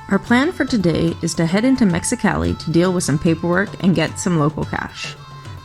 Our plan for today is to head into Mexicali to deal with some paperwork and get some local cash.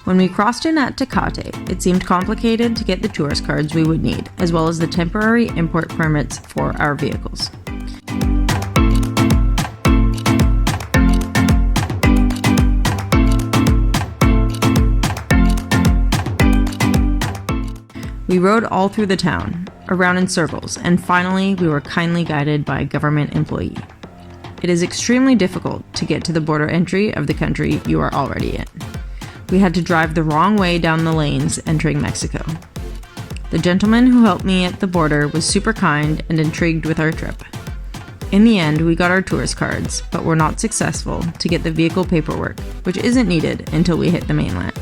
When we crossed in at Tecate, it seemed complicated to get the tourist cards we would need, as well as the temporary import permits for our vehicles. We rode all through the town, around in circles, and finally we were kindly guided by a government employee. It is extremely difficult to get to the border entry of the country you are already in. We had to drive the wrong way down the lanes entering Mexico. The gentleman who helped me at the border was super kind and intrigued with our trip. In the end, we got our tourist cards, but were not successful to get the vehicle paperwork, which isn't needed until we hit the mainland.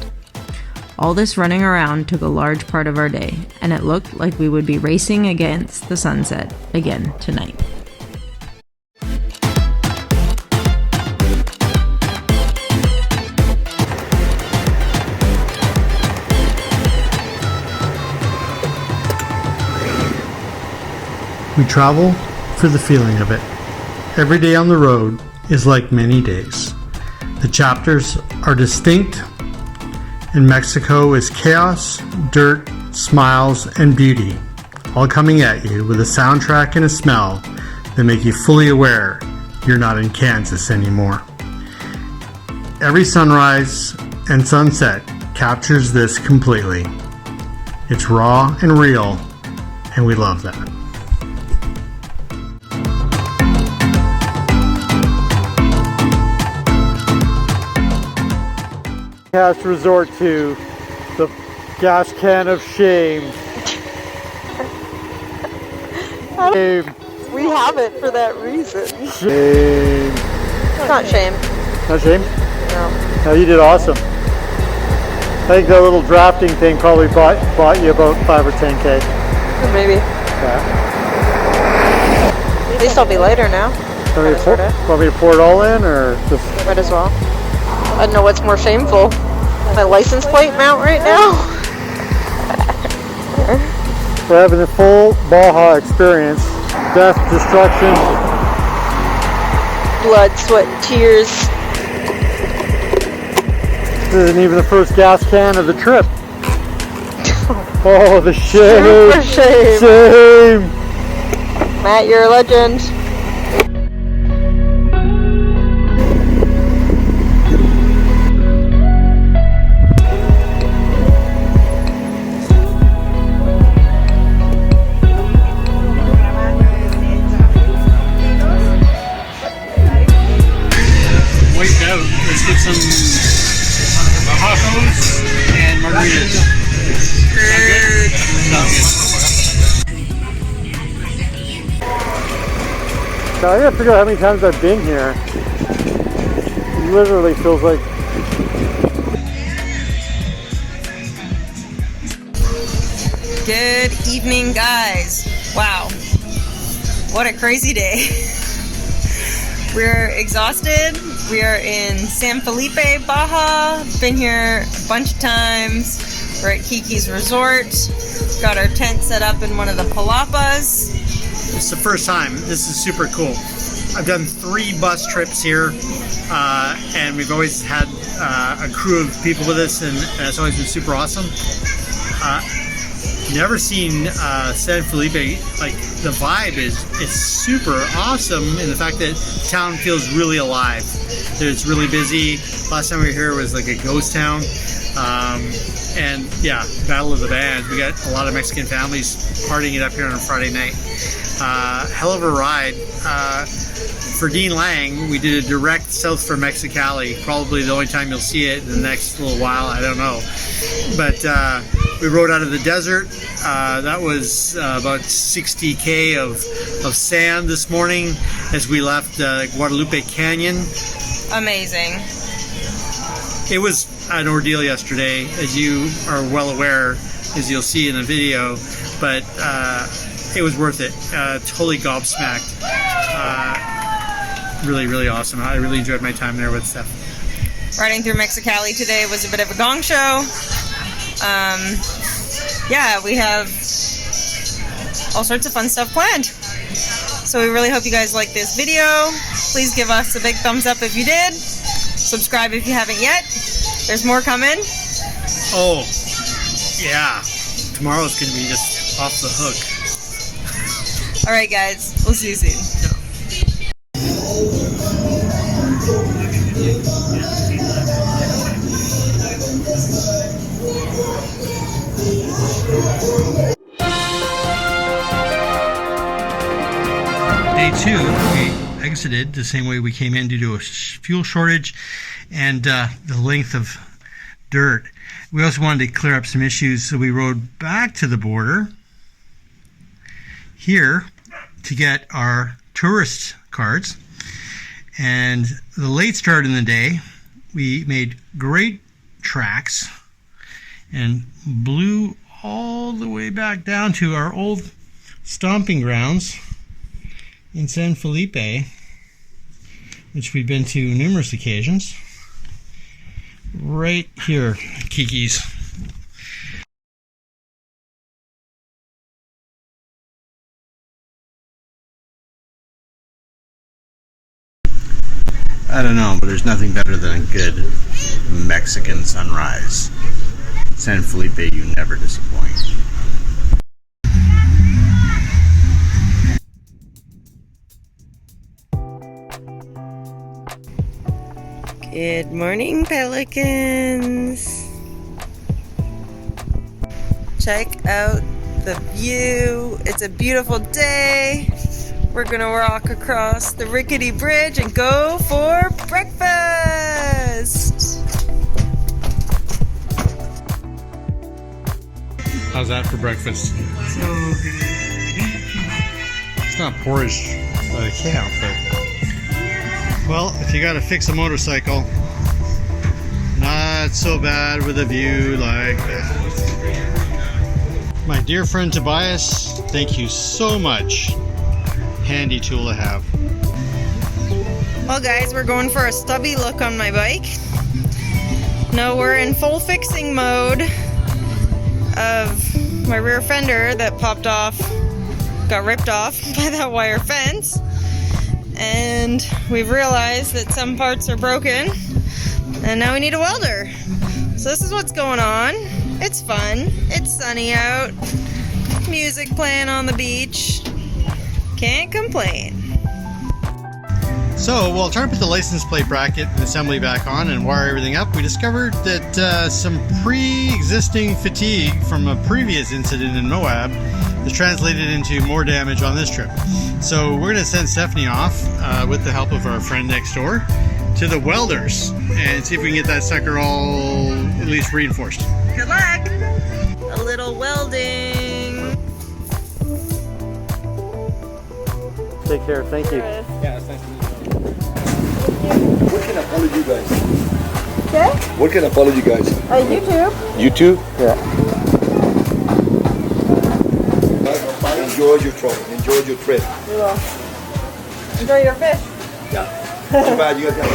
All this running around took a large part of our day, and it looked like we would be racing against the sunset again tonight. We travel for the feeling of it. Every day on the road is like many days. The chapters are distinct, and Mexico is chaos, dirt, smiles, and beauty, all coming at you with a soundtrack and a smell that make you fully aware you're not in Kansas anymore. Every sunrise and sunset captures this completely. It's raw and real, and we love that. Has to resort to the gas can of shame. We have it for that reason. Shame. It's not shame. Not shame? No. No, you did awesome. I think the little drafting thing probably bought you about 5 or 10K. Maybe. Yeah. At least I'll be later now. Want me to pour it all in, or just? Might as well. I don't know what's more shameful. My license plate mount right now. We're having a full Baja experience. Death, destruction. Blood, sweat, tears. This isn't even the first gas can of the trip. Oh, the shame. Super shame. Shame. Matt, you're a legend. Let's get some tacos and margaritas. Now, I gotta figure out how many times I've been here. It literally feels like. Good evening, guys. Wow. What a crazy day. We're exhausted. We are in San Felipe, Baja. Been here a bunch of times. We're at Kiki's resort. Got our tent set up in one of the palapas. It's the first time. This is super cool. I've done 3 bus trips here, and we've always had a crew of people with us, and it's always been super awesome. Never seen San Felipe. Like, the vibe is super awesome in the fact that town feels really alive. It's really busy. Last time we were here was like a ghost town. And yeah, Battle of the Bands. We got a lot of Mexican families partying it up here on a Friday night. Hell of a ride. For Dean Lang, we did a direct south from Mexicali. Probably the only time you'll see it in the next little while. I don't know. But we rode out of the desert. That was about 60K of sand this morning as we left Guadalupe Canyon. Amazing. It was an ordeal yesterday, as you are well aware, as you'll see in the video, but it was worth it. Totally gobsmacked. Really, really awesome. I really enjoyed my time there with Steph. Riding through Mexicali today was a bit of a gong show. Yeah, we have all sorts of fun stuff planned. So we really hope you guys like this video. Please give us a big thumbs up if you did. Subscribe if you haven't yet. There's more coming. Oh, yeah. Tomorrow's going to be just off the hook. All right, guys. We'll see you soon. Day 2, we exited the same way we came in due to a fuel shortage and the length of dirt. We also wanted to clear up some issues, so we rode back to the border here to get our tourist cards. And the late start in the day, we made great tracks and blew all the way back down to our old stomping grounds in San Felipe, which we've been to numerous occasions. Right here, Kiki's. I don't know, but there's nothing better than a good Mexican sunrise. San Felipe, you never disappoint. Good morning, pelicans. Check out the view. It's a beautiful day. We're gonna walk across the rickety bridge and go for breakfast. How's that for breakfast? So good. It's not porridge by the camp, but well, if you gotta fix a motorcycle, not so bad with a view like that. My dear friend Tobias, thank you so much. Handy tool to have. Well, guys, we're going for a stubby look on my bike. Now we're in full fixing mode of my rear fender that popped off, got ripped off by that wire fence. And we've realized that some parts are broken, and now we need a welder. So this is what's going on. It's fun. It's sunny out. Music playing on the beach. Can't complain. So, while trying to put the license plate bracket and assembly back on and wire everything up, we discovered that some pre-existing fatigue from a previous incident in Moab is translated into more damage on this trip. So we're going to send Stephanie off with the help of our friend next door to the welders and see if we can get that sucker all at least reinforced. Good luck! A little welding. Take care. Thank you. Yeah, it's nice to meet you. What can I follow you guys? Okay. What can I follow you guys? YouTube. YouTube? Yeah. Enjoy your trip. Enjoy your trip. You will. Enjoy your fish. Yeah. Too bad you guys got